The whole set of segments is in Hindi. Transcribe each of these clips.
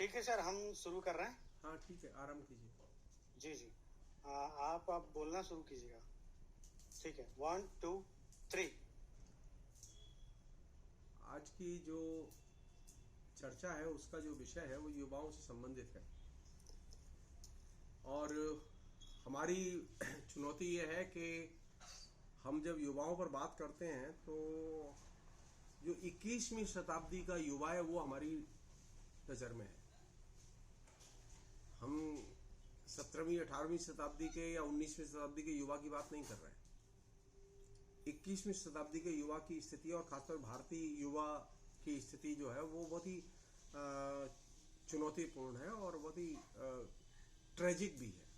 ठीक है सर, हम शुरू कर रहे हैं। हाँ ठीक है, आराम कीजिए। जी जी, आप बोलना शुरू कीजिएगा। ठीक है, 1 2 3। आज की जो चर्चा है उसका जो विषय है वो युवाओं से संबंधित है। और हमारी चुनौती ये है कि हम जब युवाओं पर बात करते हैं तो जो 21वीं शताब्दी का युवा है वो हमारी नज़र में है। हम 17वीं 18वीं शताब्दी के या 19वीं शताब्दी के युवा की बात नहीं कर रहे हैं। 21वीं शताब्दी के युवा की स्थिति और खासकर भारतीय युवा की स्थिति जो है वो बहुत ही चुनौतीपूर्ण है और बहुत ही ट्रेजिक भी है।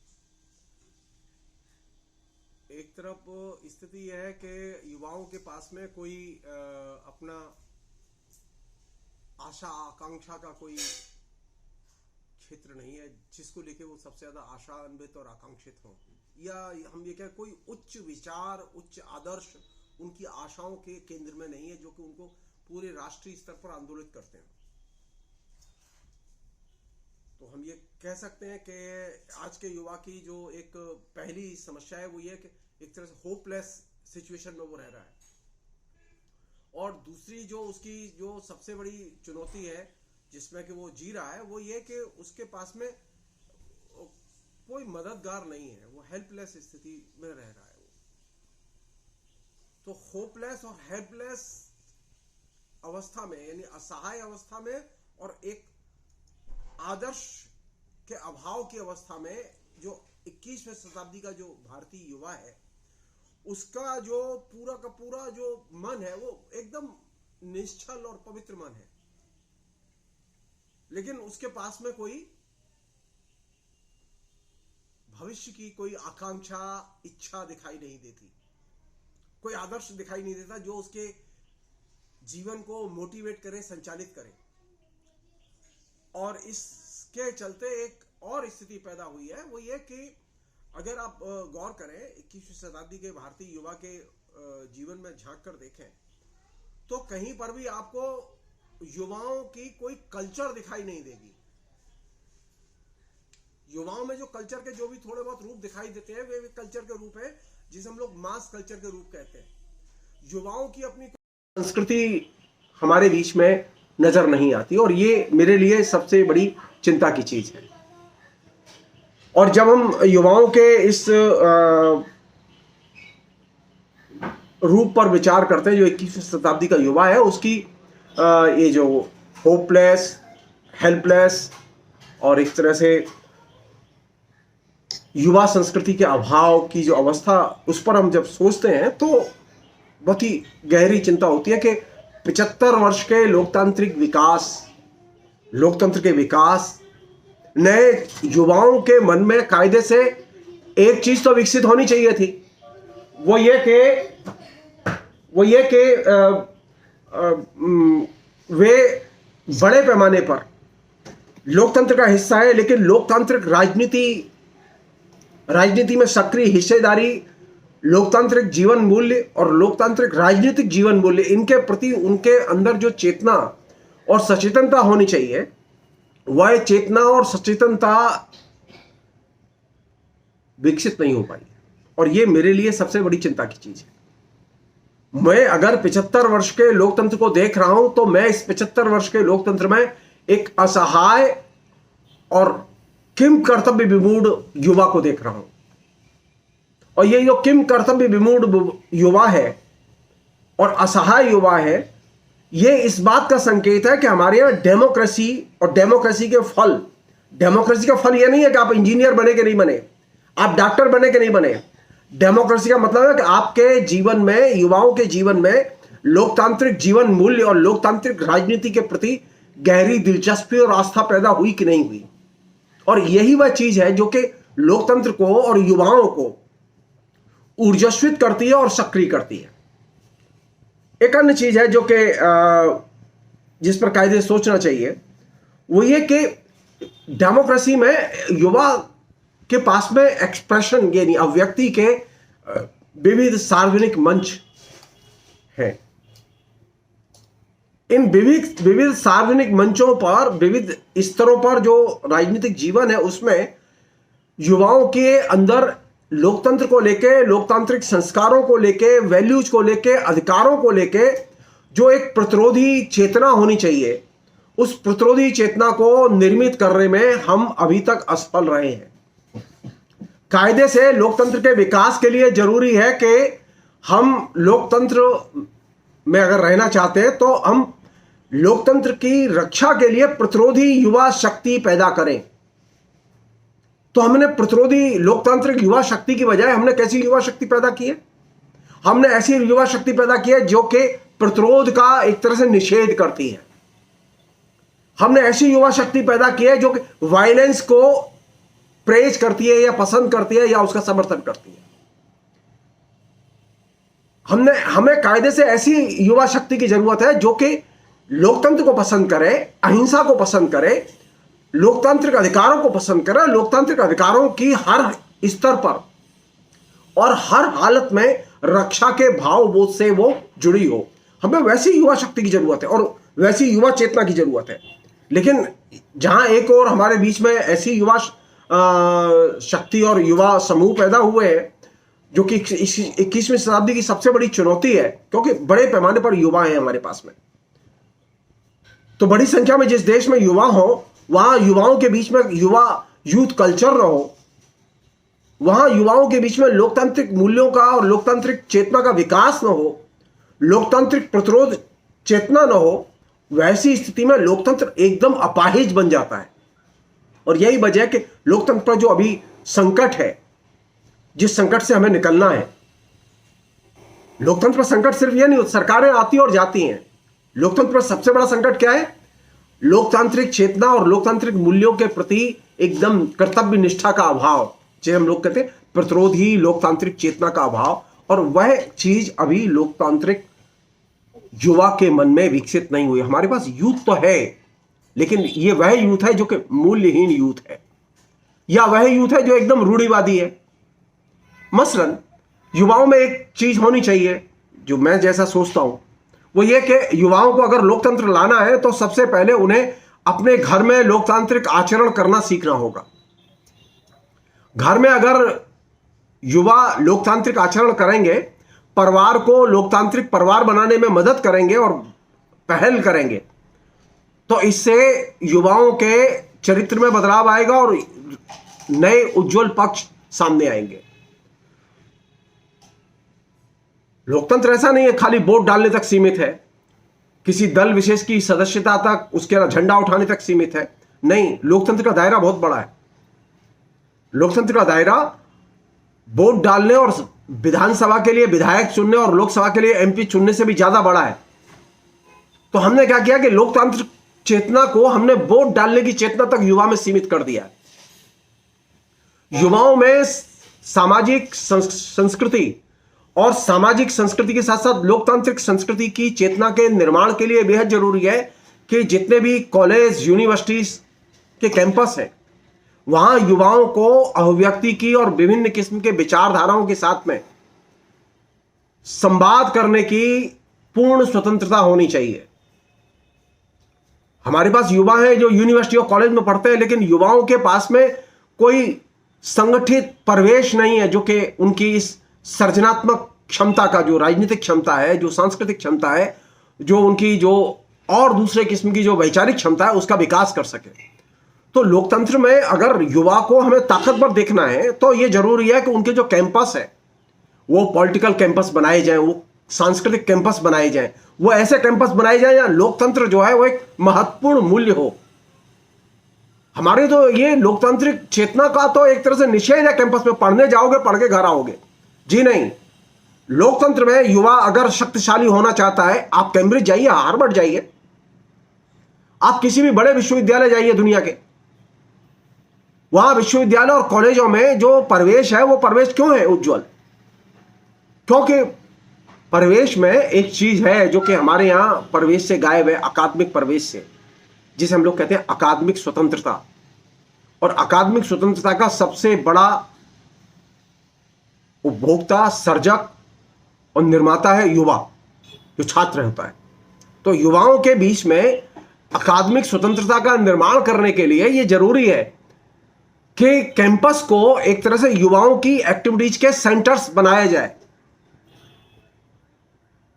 एक तरफ स्थिति यह है कि युवाओं के पास में कोई अपना आशा आकांक्षा का कोई क्षेत्र नहीं है जिसको लेके वो सबसे ज्यादा आशान्वित और आकांक्षित हों, या हम ये कहें कोई उच्च विचार उच्च आदर्श उनकी आशाओं के केंद्र में नहीं है जो कि उनको पूरे राष्ट्रीय स्तर पर आंदोलित करते हैं। तो हम ये कह सकते हैं कि आज के युवा की जो एक पहली समस्या है वो ये कि एक तरह से होपलेस सिचुएशन में वो रह रहा है, और दूसरी जो उसकी जो सबसे बड़ी चुनौती है जिसमें कि वो जी रहा है वो ये कि उसके पास में कोई मददगार नहीं है, वो हेल्पलेस स्थिति में रह रहा है। तो होपलेस और हेल्पलेस अवस्था में, यानी असहाय अवस्था में और एक आदर्श के अभाव की अवस्था में जो 21वीं शताब्दी का जो भारतीय युवा है उसका जो पूरा का पूरा जो मन है वो एकदम निश्चल और पवित्र मन है, लेकिन उसके पास में कोई भविष्य की कोई आकांक्षा इच्छा दिखाई नहीं देती, कोई आदर्श दिखाई नहीं देता जो उसके जीवन को मोटिवेट करे, संचालित करे। और इसके चलते एक और स्थिति पैदा हुई है, वो ये कि अगर आप गौर करें 21वीं शताब्दी के भारतीय युवा के जीवन में झांक कर देखें तो कहीं पर भी आपको युवाओं की कोई कल्चर दिखाई नहीं देगी। युवाओं में जो कल्चर के जो भी थोड़े बहुत रूप दिखाई देते हैं वे कल्चर के रूप है जिसे हम लोग मास कल्चर के रूप कहते हैं। युवाओं की अपनी संस्कृति हमारे बीच में नजर नहीं आती, और ये मेरे लिए सबसे बड़ी चिंता की चीज है। और जब हम युवाओं के इस रूप पर विचार करते हैं जो 21वीं शताब्दी का युवा है, उसकी ये जो होपलेस, हेल्पलेस और एक तरह से युवा संस्कृति के अभाव की जो अवस्था, उस पर हम जब सोचते हैं तो बहुत ही गहरी चिंता होती है कि 75 वर्ष के लोकतांत्रिक विकास, लोकतंत्र के विकास, नए युवाओं के मन में कायदे से एक चीज तो विकसित होनी चाहिए थी, वो ये कि वे बड़े पैमाने पर लोकतंत्र का हिस्सा है, लेकिन लोकतांत्रिक राजनीति में सक्रिय हिस्सेदारी, लोकतांत्रिक जीवन मूल्य और लोकतांत्रिक राजनीतिक जीवन मूल्य, इनके प्रति उनके अंदर जो चेतना और सचेतनता होनी चाहिए, वह चेतना और सचेतनता विकसित नहीं हो पाई। और यह मेरे लिए सबसे बड़ी चिंता की चीज है। मैं अगर 75 वर्ष के लोकतंत्र को देख रहा हूं तो मैं इस 75 वर्ष के लोकतंत्र में एक असहाय और किम कर्तव्य विमूढ़ युवा को देख रहा हूं। और ये जो किम कर्तव्य विमूढ़ युवा है और असहाय युवा है, ये इस बात का संकेत है कि हमारे यहां डेमोक्रेसी और डेमोक्रेसी के फल, डेमोक्रेसी का फल यह नहीं है कि आप इंजीनियर बने कि नहीं बने, आप डॉक्टर बने कि नहीं बने। डेमोक्रेसी का मतलब है कि आपके जीवन में, युवाओं के जीवन में लोकतांत्रिक जीवन मूल्य और लोकतांत्रिक राजनीति के प्रति गहरी दिलचस्पी और आस्था पैदा हुई कि नहीं हुई। और यही वह चीज है जो कि लोकतंत्र को और युवाओं को ऊर्जास्वित करती है और सक्रिय करती है। एक अन्य चीज है जो कि जिस पर कायदे सोचना चाहिए, वो ये कि डेमोक्रेसी में युवा के पास में एक्सप्रेशन, यानी अभिव्यक्ति के विविध सार्वजनिक मंच है। इन विविध विविध सार्वजनिक मंचों पर, विविध स्तरों पर जो राजनीतिक जीवन है उसमें युवाओं के अंदर लोकतंत्र को लेके, लोकतांत्रिक संस्कारों को लेके, वैल्यूज को लेके, अधिकारों को लेके जो एक प्रतिरोधी चेतना होनी चाहिए, उस प्रतिरोधी चेतना को निर्मित करने में हम अभी तक असफल रहे हैं। कायदे से लोकतंत्र के विकास के लिए जरूरी है कि हम लोकतंत्र में अगर रहना चाहते हैं तो हम लोकतंत्र की रक्षा के लिए प्रतिरोधी युवा शक्ति पैदा करें। तो हमने प्रतिरोधी लोकतांत्रिक युवा शक्ति की बजाय हमने कैसी युवा शक्ति पैदा की है? हमने ऐसी युवा शक्ति पैदा की है जो कि प्रतिरोध का एक तरह से निषेध करती है। हमने ऐसी युवा शक्ति पैदा की है जो कि वायलेंस को प्रेज करती है या पसंद करती है या उसका समर्थन करती है। हमें कायदे से ऐसी युवा शक्ति की जरूरत है जो कि लोकतंत्र को पसंद करे, अहिंसा को पसंद करे, लोकतांत्रिक अधिकारों को पसंद करे, लोकतांत्रिक अधिकारों की हर स्तर पर और हर हालत में रक्षा के भावबोध से वो जुड़ी हो। हमें वैसी युवा शक्ति की जरूरत है और वैसी युवा चेतना की जरूरत है। लेकिन जहां एक और हमारे बीच में ऐसी युवा शक्ति और युवा समूह पैदा हुए हैं जो कि 21वीं शताब्दी की सबसे बड़ी चुनौती है, क्योंकि बड़े पैमाने पर युवा हैं हमारे पास में। तो बड़ी संख्या में जिस देश में युवा हो, वहां युवाओं के बीच में यूथ कल्चर न हो, वहां युवाओं के बीच में लोकतांत्रिक मूल्यों का और लोकतांत्रिक चेतना का विकास न हो, लोकतांत्रिक प्रतिरोध चेतना न हो, वैसी स्थिति में लोकतंत्र एकदम अपाहिज बन जाता है। और यही वजह है कि लोकतंत्र पर जो अभी संकट है, जिस संकट से हमें निकलना है, लोकतंत्र पर संकट सिर्फ यह नहीं होता सरकारें आती और जाती हैं। लोकतंत्र पर सबसे बड़ा संकट क्या है? लोकतांत्रिक चेतना और लोकतांत्रिक मूल्यों के प्रति एकदम कर्तव्य निष्ठा का अभाव, जिसे हम लोग कहते हैं प्रतिरोधी लोकतांत्रिक चेतना का अभाव। और वह चीज अभी लोकतांत्रिक युवा के मन में विकसित नहीं हुई। हमारे पास यूथ तो है, लेकिन ये वह यूथ है जो कि मूल्यहीन यूथ है, या वह यूथ है जो एकदम रूढ़िवादी है। मसलन युवाओं में एक चीज होनी चाहिए जो मैं जैसा सोचता हूं, वो ये कि युवाओं को अगर लोकतंत्र लाना है तो सबसे पहले उन्हें अपने घर में लोकतांत्रिक आचरण करना सीखना होगा। घर में अगर युवा लोकतांत्रिक आचरण करेंगे, परिवार को लोकतांत्रिक परिवार बनाने में मदद करेंगे और पहल करेंगे, तो इससे युवाओं के चरित्र में बदलाव आएगा और नए उज्जवल पक्ष सामने आएंगे। लोकतंत्र ऐसा नहीं है खाली वोट डालने तक सीमित है, किसी दल विशेष की सदस्यता तक, उसके झंडा उठाने तक सीमित है। नहीं, लोकतंत्र का दायरा बहुत बड़ा है। लोकतंत्र का दायरा वोट डालने और विधानसभा के लिए विधायक चुनने और लोकसभा के लिए एमपी चुनने से भी ज्यादा बड़ा है। तो हमने क्या किया कि लोकतांत्रिक चेतना को हमने वोट डालने की चेतना तक युवा में सीमित कर दिया। युवाओं में सामाजिक संस्कृति और सामाजिक संस्कृति के साथ साथ लोकतांत्रिक संस्कृति की चेतना के निर्माण के लिए बेहद जरूरी है कि जितने भी कॉलेज यूनिवर्सिटीज के कैंपस हैं, वहां युवाओं को अभिव्यक्ति की और विभिन्न किस्म के विचारधाराओं के साथ में संवाद करने की पूर्ण स्वतंत्रता होनी चाहिए। हमारे पास युवा हैं जो यूनिवर्सिटी और कॉलेज में पढ़ते हैं, लेकिन युवाओं के पास में कोई संगठित परिवेश नहीं है जो कि उनकी इस सृजनात्मक क्षमता का, जो राजनीतिक क्षमता है, जो सांस्कृतिक क्षमता है, जो उनकी जो और दूसरे किस्म की जो वैचारिक क्षमता है, उसका विकास कर सके। तो लोकतंत्र में अगर युवा को हमें ताकतवर देखना है तो यह जरूरी है कि उनके जो कैंपस है वो पॉलिटिकल कैंपस बनाए जाएं, वो सांस्कृतिक कैंपस बनाए जाएं, वो ऐसे कैंपस बनाए जाएं या लोकतंत्र जो है वो एक महत्वपूर्ण मूल्य हो। हमारे तो ये लोकतांत्रिक चेतना का तो एक तरह से निषेध है कैंपस में, पढ़ने जाओगे पढ़ के घर आओगे। जी नहीं, लोकतंत्र में युवा अगर शक्तिशाली होना चाहता है, आप कैम्ब्रिज जाइए, हार्वर्ड जाइए, आप किसी भी बड़े विश्वविद्यालय जाइए दुनिया के, वहां विश्वविद्यालय और कॉलेजों में जो परिवेश है वो परिवेश क्यों है उज्जवल? क्योंकि परिवेश में एक चीज है जो कि हमारे यहां परिवेश से गायब है, अकादमिक परिवेश से, जिसे हम लोग कहते हैं अकादमिक स्वतंत्रता। और अकादमिक स्वतंत्रता का सबसे बड़ा उपभोक्ता, सर्जक और निर्माता है युवा, जो छात्र होता है। तो युवाओं के बीच में अकादमिक स्वतंत्रता का निर्माण करने के लिए यह जरूरी है कि कैंपस को एक तरह से युवाओं की एक्टिविटीज के सेंटर्स बनाया जाए।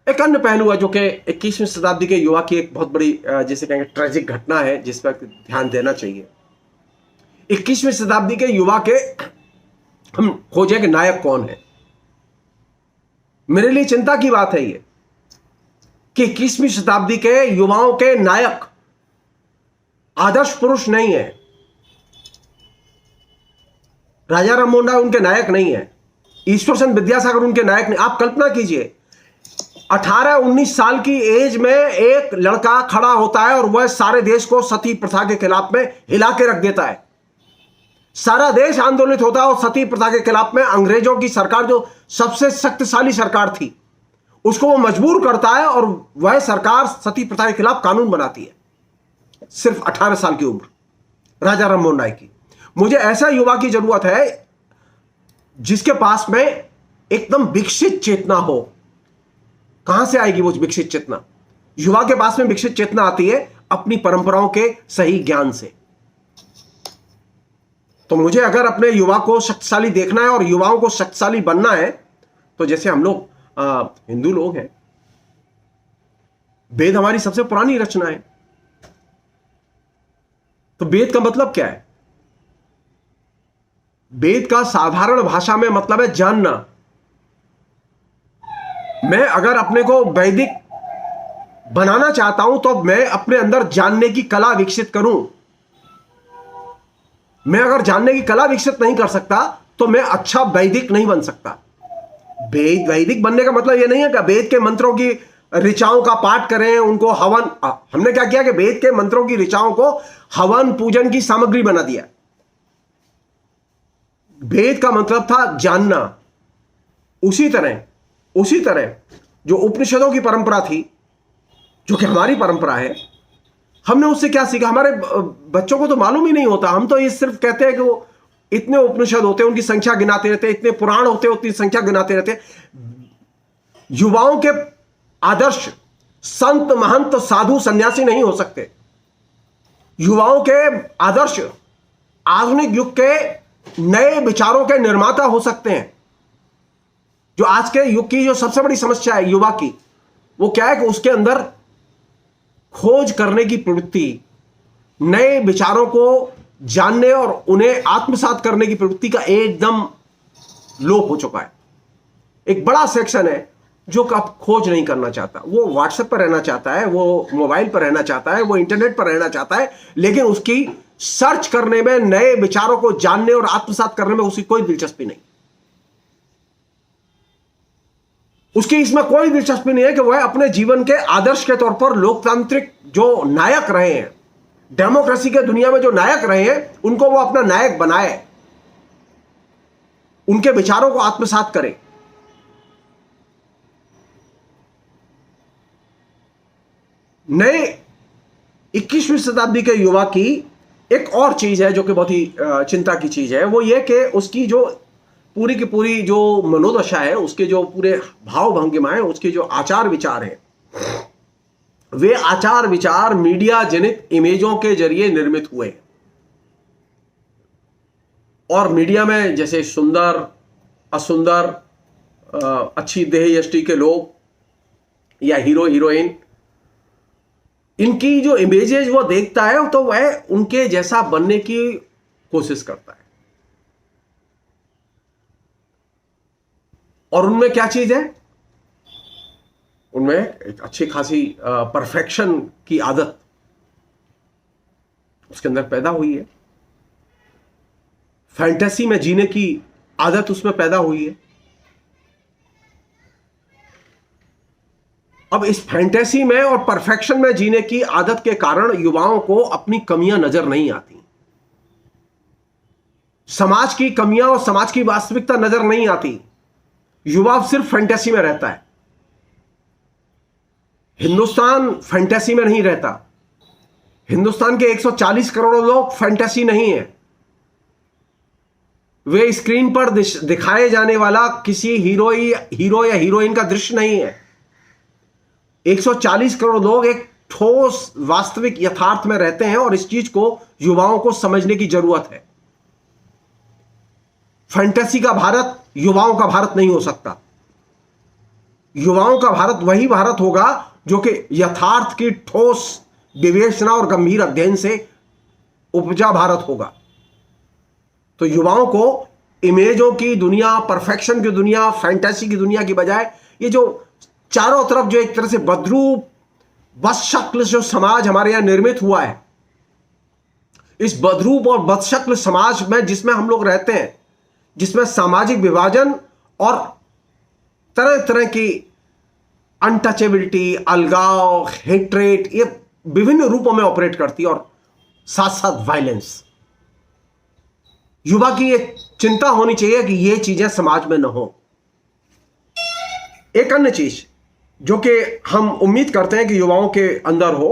एक अन्य पहलू है जो कि 21वीं शताब्दी के युवा की एक बहुत बड़ी जिसे कहेंगे ट्रेजिक घटना है, जिस पर ध्यान देना चाहिए। 21वीं शताब्दी के युवा के हम खोजें कि नायक कौन है। मेरे लिए चिंता की बात है ये कि 21वीं शताब्दी के युवाओं के नायक आदर्श पुरुष नहीं है। राजा राम मोहन राय उनके नायक नहीं है, ईश्वर चंद्र विद्यासागर उनके नायक नहीं। आप कल्पना कीजिए 18-19 साल की एज में एक लड़का खड़ा होता है और वह सारे देश को सती प्रथा के खिलाफ में हिला के रख देता है। सारा देश आंदोलित होता है और सती प्रथा के खिलाफ में अंग्रेजों की सरकार, जो सबसे शक्तिशाली सरकार थी, उसको वो मजबूर करता है और वह सरकार सती प्रथा के खिलाफ कानून बनाती है। सिर्फ 18 साल की उम्र राजा राम मोहन राय की। मुझे ऐसा युवा की जरूरत है जिसके पास में एकदम विकसित चेतना हो। कहां से आएगी वो विकसित चेतना? युवा के पास में विकसित चेतना आती है अपनी परंपराओं के सही ज्ञान से। तो मुझे अगर अपने युवा को शक्तिशाली देखना है और युवाओं को शक्तिशाली बनना है, तो जैसे हम लोग हिंदू लोग हैं, वेद हमारी सबसे पुरानी रचना है। तो वेद का मतलब क्या है? वेद का साधारण भाषा में मतलब है जानना। मैं अगर अपने को वैदिक बनाना चाहता हूं तो मैं अपने अंदर जानने की कला विकसित करूं। मैं अगर जानने की कला विकसित नहीं कर सकता तो मैं अच्छा वैदिक नहीं बन सकता। वैदिक बनने का मतलब यह नहीं है कि वेद के मंत्रों की ऋचाओं का पाठ करें, उनको हवन। हमने क्या किया कि वेद के मंत्रों की ऋचाओं को हवन पूजन की सामग्री बना दिया। वेद का मतलब था जानना। उसी तरह जो उपनिषदों की परंपरा थी, जो कि हमारी परंपरा है, हमने उससे क्या सीखा? हमारे बच्चों को तो मालूम ही नहीं होता। हम तो ये सिर्फ कहते हैं कि वो इतने उपनिषद होते हैं, उनकी संख्या गिनाते रहते हैं, इतने पुराण होते हैं, उतनी संख्या गिनाते रहते हैं। युवाओं के आदर्श संत, महंत, साधु, सन्यासी नहीं हो सकते। युवाओं के आदर्श आधुनिक युग के नए विचारों के निर्माता हो सकते हैं। जो आज के युग की जो सबसे बड़ी समस्या है युवा की, वो क्या है कि उसके अंदर खोज करने की प्रवृत्ति, नए विचारों को जानने और उन्हें आत्मसात करने की प्रवृत्ति का एकदम लोप हो चुका है। एक बड़ा सेक्शन है जो अब खोज नहीं करना चाहता। वो व्हाट्सएप पर रहना चाहता है, वो मोबाइल पर रहना चाहता है, वो इंटरनेट पर रहना चाहता है, लेकिन उसकी सर्च करने में, नए विचारों को जानने और आत्मसात करने में उसकी कोई दिलचस्पी नहीं। उसकी इसमें कोई दिलचस्पी नहीं है कि वह अपने जीवन के आदर्श के तौर पर लोकतांत्रिक जो नायक रहे हैं, डेमोक्रेसी के दुनिया में जो नायक रहे हैं, उनको वो अपना नायक बनाए, उनके विचारों को आत्मसात करे। नए 21वीं शताब्दी के युवा की एक और चीज है जो कि बहुत ही चिंता की चीज है। वो ये कि उसकी जो पूरी की पूरी जो मनोदशा है, उसके जो पूरे भाव भंगिमा है, उसके जो आचार विचार है, वे आचार विचार मीडिया जनित इमेजों के जरिए निर्मित हुए। और मीडिया में जैसे सुंदर, असुंदर, अच्छी देह यष्टि के लोग या हीरो हीरोइन, इनकी जो इमेजेस वो देखता है तो वह उनके जैसा बनने की कोशिश करता है। और उनमें क्या चीज है? उनमें एक अच्छी खासी परफेक्शन की आदत उसके अंदर पैदा हुई है। फैंटेसी में जीने की आदत उसमें पैदा हुई है। अब इस फैंटेसी में और परफेक्शन में जीने की आदत के कारण युवाओं को अपनी कमियां नजर नहीं आती। समाज की कमियां और समाज की वास्तविकता नजर नहीं आती। युवा सिर्फ फैंटेसी में रहता है। हिंदुस्तान फैंटेसी में नहीं रहता। हिंदुस्तान के 140 करोड़ लोग फैंटेसी नहीं है। वे स्क्रीन पर दिखाए जाने वाला किसी हीरो या हीरोइन का दृश्य नहीं है। 140 करोड़ लोग एक ठोस वास्तविक यथार्थ में रहते हैं और इस चीज को युवाओं को समझने की जरूरत है। फैंटेसी का भारत युवाओं का भारत नहीं हो सकता। युवाओं का भारत वही भारत होगा जो कि यथार्थ की ठोस विवेचना और गंभीर अध्ययन से उपजा भारत होगा। तो युवाओं को इमेजों की दुनिया, परफेक्शन की दुनिया, फैंटेसी की दुनिया की बजाय ये जो चारों तरफ जो एक तरह से बद्रूप बदशक्ल जो समाज हमारे यहां निर्मित हुआ है, इस बद्रूप और बदशक्ल समाज में जिसमें हम लोग रहते हैं, जिसमें सामाजिक विभाजन और तरह तरह की अनटचेबिलिटी, अलगाव, हेट्रेट, ये विभिन्न रूपों में ऑपरेट करती है और साथ साथ वायलेंस। युवा की ये चिंता होनी चाहिए कि ये चीजें समाज में न हो। एक अन्य चीज जो कि हम उम्मीद करते हैं कि युवाओं के अंदर हो,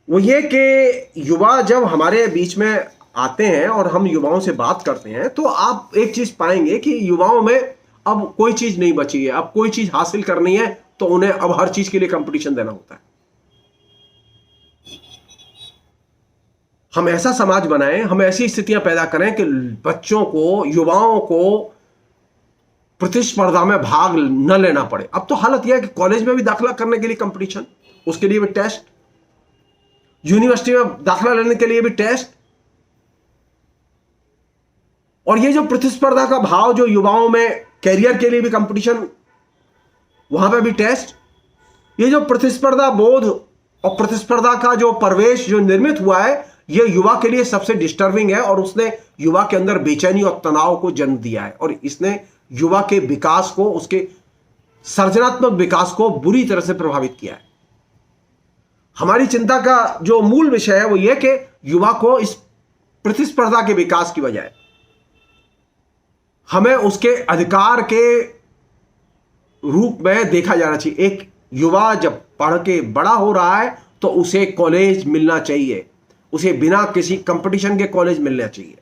वो ये कि युवा जब हमारे बीच में आते हैं और हम युवाओं से बात करते हैं तो आप एक चीज पाएंगे कि युवाओं में अब कोई चीज नहीं बची है। अब कोई चीज हासिल करनी है तो उन्हें अब हर चीज के लिए कंपटीशन देना होता है। हम ऐसा समाज बनाएं, हम ऐसी स्थितियां पैदा करें कि बच्चों को, युवाओं को प्रतिस्पर्धा में भाग न लेना पड़े। अब तो हालत यह है कि कॉलेज में भी दाखिला करने के लिए कंपटीशन, उसके लिए भी टेस्ट, यूनिवर्सिटी में दाखिला लेने के लिए भी टेस्ट, और ये जो प्रतिस्पर्धा का भाव जो युवाओं में, कैरियर के लिए भी कंपटीशन, वहां पे भी टेस्ट, ये जो प्रतिस्पर्धा बोध और प्रतिस्पर्धा का जो परिवेश जो निर्मित हुआ है, ये युवा के लिए सबसे डिस्टर्बिंग है और उसने युवा के अंदर बेचैनी और तनाव को जन्म दिया है और इसने युवा के विकास को, उसके सर्जनात्मक विकास को बुरी तरह से प्रभावित किया है। हमारी चिंता का जो मूल विषय है वो यह कि युवा को इस प्रतिस्पर्धा के विकास की बजाय हमें उसके अधिकार के रूप में देखा जाना चाहिए। एक युवा जब पढ़ के बड़ा हो रहा है तो उसे कॉलेज मिलना चाहिए, उसे बिना किसी कंपटीशन के कॉलेज मिलना चाहिए,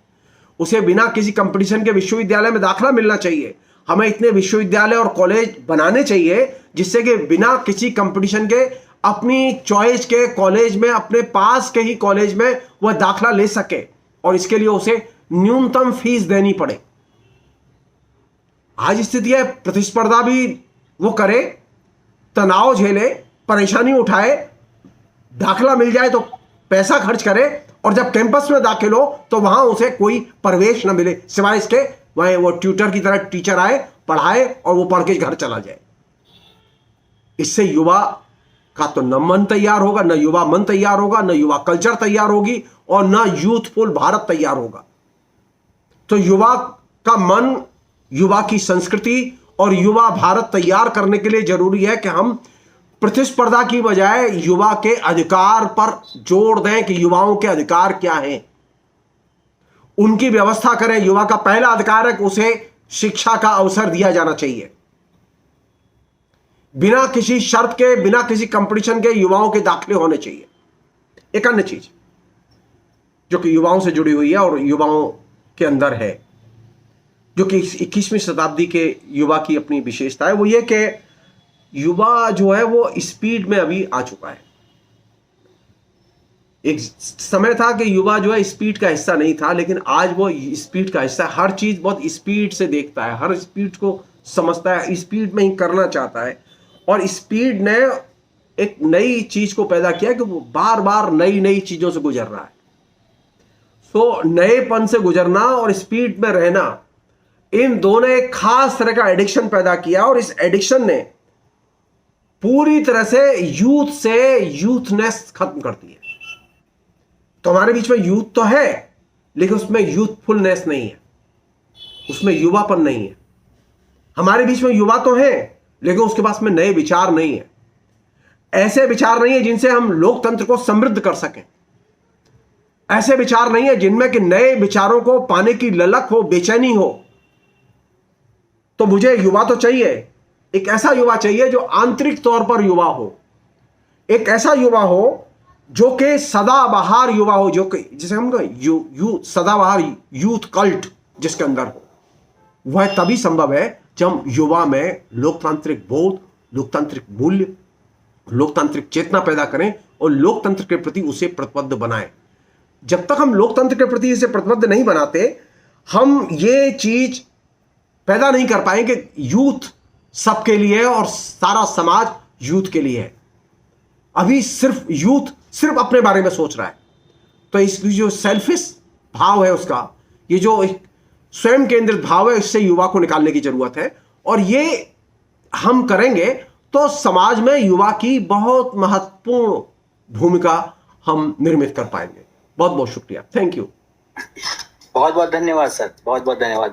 उसे बिना किसी कंपटीशन के विश्वविद्यालय में दाखिला मिलना चाहिए। हमें इतने विश्वविद्यालय और कॉलेज बनाने चाहिए जिससे कि बिना किसी कंपटीशन के अपनी चॉइस के कॉलेज में, अपने पास के ही कॉलेज में वह दाखिला ले सके और इसके लिए उसे न्यूनतम फीस देनी पड़े। आज स्थिति है प्रतिस्पर्धा भी वो करे, तनाव झेले, परेशानी उठाए, दाखिला मिल जाए तो पैसा खर्च करे और जब कैंपस में दाखिल हो तो वहां उसे कोई प्रवेश न मिले सिवाय इसके वह वो ट्यूटर की तरह टीचर आए, पढ़ाए और वो पढ़ के घर चला जाए। इससे युवा का तो न मन तैयार होगा, न युवा मन तैयार होगा, न युवा कल्चर तैयार होगी और न यूथफुल भारत तैयार होगा। तो युवा का मन, युवा की संस्कृति और युवा भारत तैयार करने के लिए जरूरी है कि हम प्रतिस्पर्धा की बजाय युवा के अधिकार पर जोर दें कि युवाओं के अधिकार क्या हैं, उनकी व्यवस्था करें। युवा का पहला अधिकार है कि उसे शिक्षा का अवसर दिया जाना चाहिए। बिना किसी शर्त के, बिना किसी कंपटीशन के युवाओं के दाखिले होने चाहिए। एक अन्य चीज जो कि युवाओं से जुड़ी हुई है और युवाओं के अंदर है, जो कि 21वीं शताब्दी के युवा की अपनी विशेषता है, वो ये कि युवा जो है वो स्पीड में अभी आ चुका है। एक समय था कि युवा जो है स्पीड का हिस्सा नहीं था, लेकिन आज वो स्पीड का हिस्सा है। हर चीज बहुत स्पीड से देखता है, हर स्पीड को समझता है, स्पीड में ही करना चाहता है। और स्पीड ने एक नई चीज को पैदा किया कि वो बार बार नई नई चीजों से गुजर रहा है। तो नएपन से गुजरना और स्पीड में रहना, इन दोनों एक खास तरह का एडिक्शन पैदा किया और इस एडिक्शन ने पूरी तरह से यूथ से यूथनेस खत्म कर दी है। तो हमारे बीच में यूथ तो है लेकिन उसमें यूथफुलनेस नहीं है, उसमें युवापन नहीं है। हमारे बीच में युवा तो है लेकिन उसके पास में नए विचार नहीं है, ऐसे विचार नहीं है जिनसे हम लोकतंत्र को समृद्ध कर सकें, ऐसे विचार नहीं है जिनमें कि नए विचारों को पाने की ललक हो, बेचैनी हो। तो मुझे युवा तो चाहिए, एक ऐसा युवा चाहिए जो आंतरिक तौर पर युवा हो, एक ऐसा युवा हो जो कि सदाबहार युवा हो, जो कि जिसे हम सदाबहार यूथ कल्ट जिसके अंदर हो। वह तभी संभव है जब युवा में लोकतांत्रिक बोध, लोकतांत्रिक मूल्य, लोकतांत्रिक चेतना पैदा करें और लोकतंत्र के प्रति उसे प्रतिबद्ध बनाएं। जब तक हम लोकतंत्र के प्रति इसे प्रतिबद्ध नहीं बनाते, हम ये चीज पैदा नहीं कर पाएंगे कि यूथ सबके लिए है और सारा समाज यूथ के लिए है। अभी सिर्फ यूथ सिर्फ अपने बारे में सोच रहा है। तो इसकी जो सेल्फिश भाव है उसका, ये जो एक स्वयं केंद्रित भाव है, इससे युवा को निकालने की जरूरत है। और ये हम करेंगे तो समाज में युवा की बहुत महत्वपूर्ण भूमिका हम निर्मित कर पाएंगे। बहुत बहुत शुक्रिया। Thank you. बहुत बहुत धन्यवाद सर, बहुत बहुत धन्यवाद।